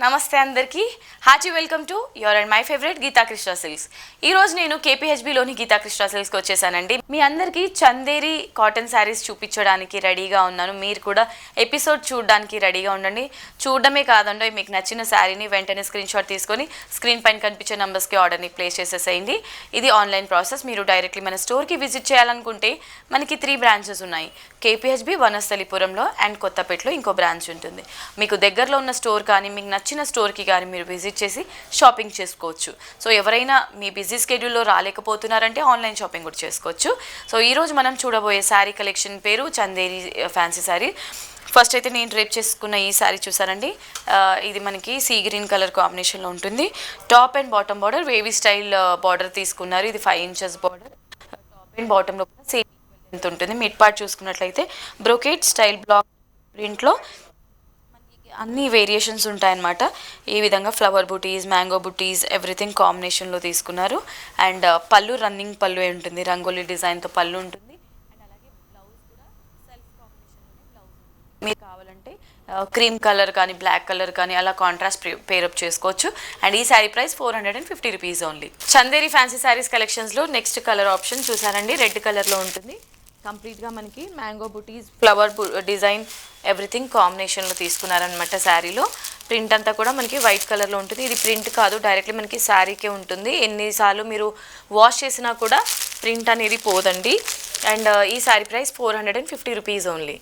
నమస్తే అందరికీ hearty welcome to your and my favourite Geetha Krishna Silks. ఈరోజు నేను కేపీహెచ్బిలోని గీతా కృష్ణ సిల్క్స్కి వచ్చేసానండి. మీ అందరికీ చందేరి కాటన్ శారీస్ చూపించడానికి రెడీగా ఉన్నాను. మీరు కూడా ఎపిసోడ్ చూడడానికి రెడీగా ఉండండి. చూడడమే కాదండి, మీకు నచ్చిన శారీని వెంటనే స్క్రీన్ షాట్ తీసుకొని స్క్రీన్ పైన కనిపించే నెంబర్స్కి ఆర్డర్ని ప్లేస్ చేసేసేయండి. ఇది ఆన్లైన్ ప్రాసెస్. మీరు డైరెక్ట్లీ మన స్టోర్కి విజిట్ చేయాలనుకుంటే మనకి 3 బ్రాంచెస్ ఉన్నాయి. కేపీహెచ్బి వనస్థలిపురంలో అండ్ కొత్తపేటలో ఇంకో బ్రాంచ్ ఉంటుంది. మీకు దగ్గరలో ఉన్న స్టోర్ కానీ మీకు నచ్చిన స్టోర్కి కానీ మీరు విజిట్ చేసి షాపింగ్ చేసుకోవచ్చు. సో ఎవరైనా మీ బిజీ స్కెడ్యూల్లో రాలేకపోతున్నారంటే ఆన్లైన్ షాపింగ్ కూడా చేసుకోవచ్చు. సో ఈరోజు మనం చూడబోయే శారీ కలెక్షన్ పేరు చందేరి ఫ్యాన్సీ శారీ. ఫస్ట్ అయితే నేను డ్రేప్ చేసుకున్న ఈ శారీ చూసారండి. ఇది మనకి సీ గ్రీన్ కలర్ కాంబినేషన్లో ఉంటుంది. Top and bottom border wavy style border తీసుకున్నారు. ఇది 5 ఇంచెస్ బార్డర్. టాప్ అండ్ బాటంలో సేమ్ ఎంత ఉంటుంది. మిడ్ పార్ట్ చూసుకున్నట్లయితే బ్రోకేట్ స్టైల్ బ్లాక్ ప్రింట్లో అన్ని వేరియేషన్స్ ఉంటాయన్నమాట. ఈ విధంగా ఫ్లవర్ బుటీస్, మ్యాంగో బుటీస్ ఎవ్రీథింగ్ కాంబినేషన్లో తీసుకున్నారు. అండ్ పళ్ళు రన్నింగ్ పళ్ళు ఉంటుంది, రంగోలీ డిజైన్తో పళ్ళు ఉంటుంది. అండ్ అలాగే బ్లౌజ్ కూడా సెల్ఫ్ కాంబినేషన్లోనే బ్లౌజ్ ఉంటుంది. మీకు కావాలంటే క్రీమ్ కలర్ కానీ బ్లాక్ కలర్ కానీ అలా కాంట్రాస్ట్ పేరప్ చేసుకోవచ్చు. అండ్ ఈ sari price 450 rupees only. Chanderi fancy saris కలెక్షన్స్లో నెక్స్ట్ కలర్ ఆప్షన్ చూసారండి, రెడ్ కలర్లో ఉంటుంది. కంప్లీట్గా మనకి మ్యాంగో బుటీస్, ఫ్లవర్ డిజైన్ ఎవ్రీథింగ్ కాంబినేషన్లో తీసుకున్నారనమాట. శారీలో ప్రింట్ అంతా కూడా మనకి వైట్ కలర్లో ఉంటుంది. ఇది ప్రింట్ కాదు, డైరెక్ట్లీ మనకి శారీకే ఉంటుంది. ఎన్నిసార్లు మీరు వాష్ చేసినా కూడా ప్రింట్ అనేది పోదండి. అండ్ ఈ sari price 450 rupees only.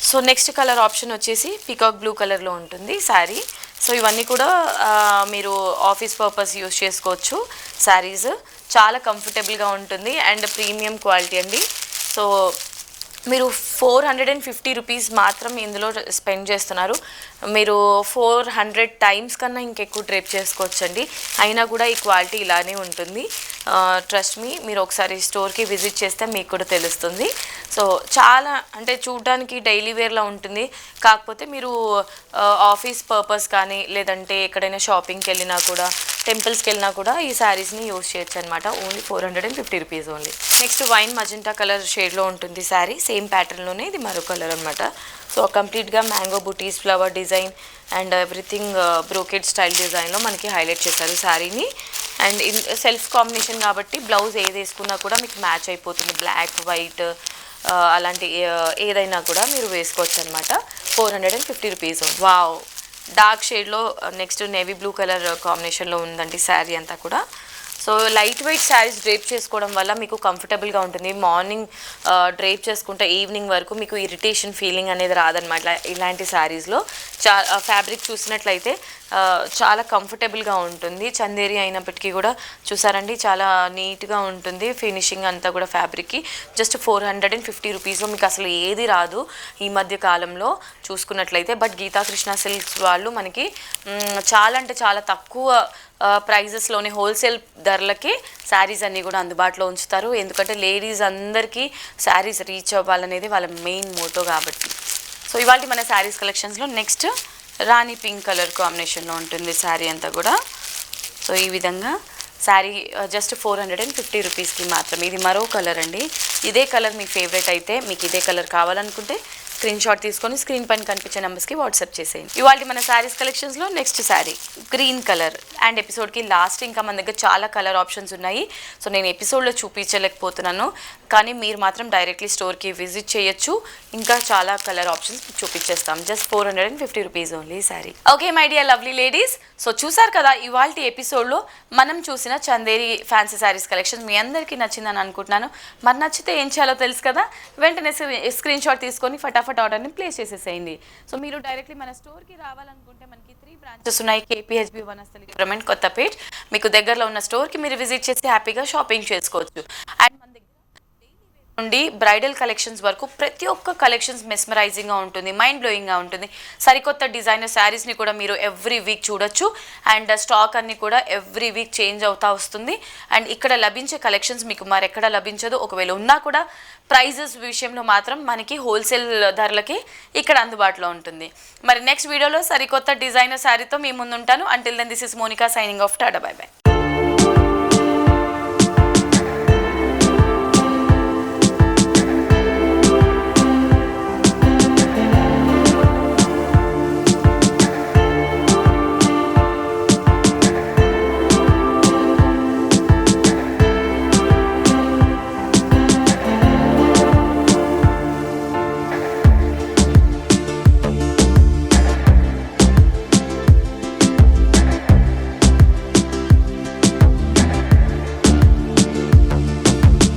So next colour option వచ్చేసి పీకాక్ బ్లూ కలర్లో ఉంటుంది శారీ. సో ఇవన్నీ కూడా మీరు ఆఫీస్ పర్పస్ యూస్ చేసుకోవచ్చు. శారీస్ చాలా కంఫర్టబుల్గా ఉంటుంది అండ్ ప్రీమియం క్వాలిటీ అండి. సో మీరు 450 రూపీస్ మాత్రం ఇందులో స్పెండ్ చేస్తున్నారు. మీరు 400 టైమ్స్ కన్నా ఇంకెక్కువ డ్రేప్ చేసుకోవచ్చండి. అయినా కూడా ఈ క్వాలిటీ ఇలానే ఉంటుంది. ట్రస్ట్ మీ, మీరు ఒకసారి స్టోర్కి విజిట్ చేస్తే మీకు కూడా తెలుస్తుంది. సో చాలా అంటే చూడడానికి డైలీ వేర్లా ఉంటుంది. కాకపోతే మీరు ఆఫీస్ పర్పస్ కానీ లేదంటే ఎక్కడైనా షాపింగ్కి వెళ్ళినా కూడా, టెంపుల్స్కి వెళ్ళినా కూడా ఈ శారీస్ని యూజ్ చేయొచ్చు అనమాట. Only 450 rupees only. Next wine magenta colour షేడ్లో ఉంటుంది శారీ. సేమ్ ప్యాటర్న్లోనే ఇది మరో కలర్ అనమాట. సో కంప్లీట్గా mango buttis, flower design and everything brocade style డిజైన్లో మనకి హైలైట్ చేశారు శారీని. అండ్ సెల్ఫ్ కాంబినేషన్ కాబట్టి బ్లౌజ్ ఏది వేసుకున్నా కూడా మీకు మ్యాచ్ అయిపోతుంది. బ్లాక్, వైట్ అలాంటి ఏదైనా కూడా మీరు వేసుకోవచ్చు అనమాట. 450 రూపీస్. వావ్, డార్క్ షేడ్లో నెక్స్ట్ నేవీ బ్లూ కలర్ కాంబినేషన్లో ఉందండి శారీ అంతా కూడా. So light weight saris drape చేసుకోవడం వల్ల మీకు కంఫర్టబుల్గా ఉంటుంది. మార్నింగ్ డ్రేప్ చేసుకుంటే ఈవినింగ్ వరకు మీకు ఇరిటేషన్ ఫీలింగ్ అనేది రాదనమాట. ఇలాంటి శారీస్లో ఫ్యాబ్రిక్ చూసినట్లయితే చాలా కంఫర్టబుల్గా ఉంటుంది. చందేరి అయినప్పటికీ కూడా చూసారండి చాలా నీట్గా ఉంటుంది ఫినిషింగ్ అంతా కూడా. ఫ్యాబ్రిక్కి జస్ట్ 450 రూపీస్లో మీకు అసలు ఏది రాదు ఈ మధ్య కాలంలో చూసుకున్నట్లయితే. బట్ గీతా కృష్ణ సిల్క్స్ వాళ్ళు మనకి చాలా అంటే చాలా తక్కువ ప్రైజెస్లోనే హోల్సేల్ ధరలకి శారీస్ అన్నీ కూడా అందుబాటులో ఉంచుతారు. ఎందుకంటే లేడీస్ అందరికీ శారీస్ రీచ్ అవ్వాలనేది వాళ్ళ మెయిన్ మోటో కాబట్టి. సో ఇవాళ మన శారీస్ కలెక్షన్స్లో నెక్స్ట్ రాణి పింక్ కలర్ కాంబినేషన్లో ఉంటుంది శారీ అంతా కూడా. సో ఈ విధంగా శారీ జస్ట్ 450 రూపీస్కి మాత్రం. ఇది మరో కలర్ అండి. ఇదే కలర్ మీ ఫేవరెట్ అయితే, మీకు ఇదే కలర్ కావాలనుకుంటే స్క్రీన్ షాట్ తీసుకొని స్క్రీన్ పైన కనిపించే నెంబర్స్కి వాట్సాప్ చేసేయండి. ఇవాళ మన శారీస్ కలెక్షన్స్లో next sari green colour. And ఎపిసోడ్కి లాస్ట్ ఇంకా మన దగ్గర చాలా కలర్ ఆప్షన్స్ ఉన్నాయి. సో నేను ఎపిసోడ్లో చూపించలేకపోతున్నాను, కానీ మీరు మాత్రం డైరెక్ట్లీ స్టోర్కి విజిట్ చేయొచ్చు. ఇంకా చాలా కలర్ ఆప్షన్స్ చూపించేస్తాం. Just 450 rupees only sari. Okay my dear lovely ladies, so చూసారు కదా ఇవాళ ఎపిసోడ్లో మనం చూసిన చందేరి ఫ్యాన్సీ శారీస్ కలెక్షన్ మీ అందరికీ నచ్చిందని అనుకుంటున్నాను. మరి నచ్చితే ఏం చేయాలో తెలుసు కదా, వెంటనే స్క్రీన్ షాట్ తీసుకొని ఫటాఫట్ ఆర్డర్ని ప్లేస్ చేసేసేయండి. సో మీరు డైరెక్ట్లీ మన స్టోర్కి రావాలనుకుంటే మనకి 3 బ్రాంచెస్ ఉన్నాయి. KPHB, Vanasthalipuram and Kothapet. మీకు దగ్గరలో ఉన్న స్టోర్కి మీరు విజిట్ చేసి హ్యాపీగా షాపింగ్ చేసుకోవచ్చు. అండ్ మన దగ్గర నుండి బ్రైడల్ కలెక్షన్స్ వరకు ప్రతి ఒక్క కలెక్షన్స్ మెస్మరైజింగ్గా ఉంటుంది, మైండ్ బ్లోయింగ్గా ఉంటుంది. సరికొత్త డిజైనర్ శారీస్ని కూడా మీరు ఎవ్రీ వీక్ చూడొచ్చు. అండ్ స్టాక్ అన్ని కూడా ఎవ్రీ వీక్ చేంజ్ అవుతూ వస్తుంది. అండ్ ఇక్కడ లభించే కలెక్షన్స్ మీకు మరెక్కడ లభించదు. ఒకవేళ ఉన్నా కూడా ప్రైజెస్ విషయంలో మాత్రం మనకి హోల్సేల్ ధరలకి ఇక్కడ అందుబాటులో ఉంటుంది. మరి నెక్స్ట్ వీడియోలో సరికొత్త డిజైనర్ శారీతో మీ ముందు ఉంటాను. Until then this is Monica signing off. Tata, bye by.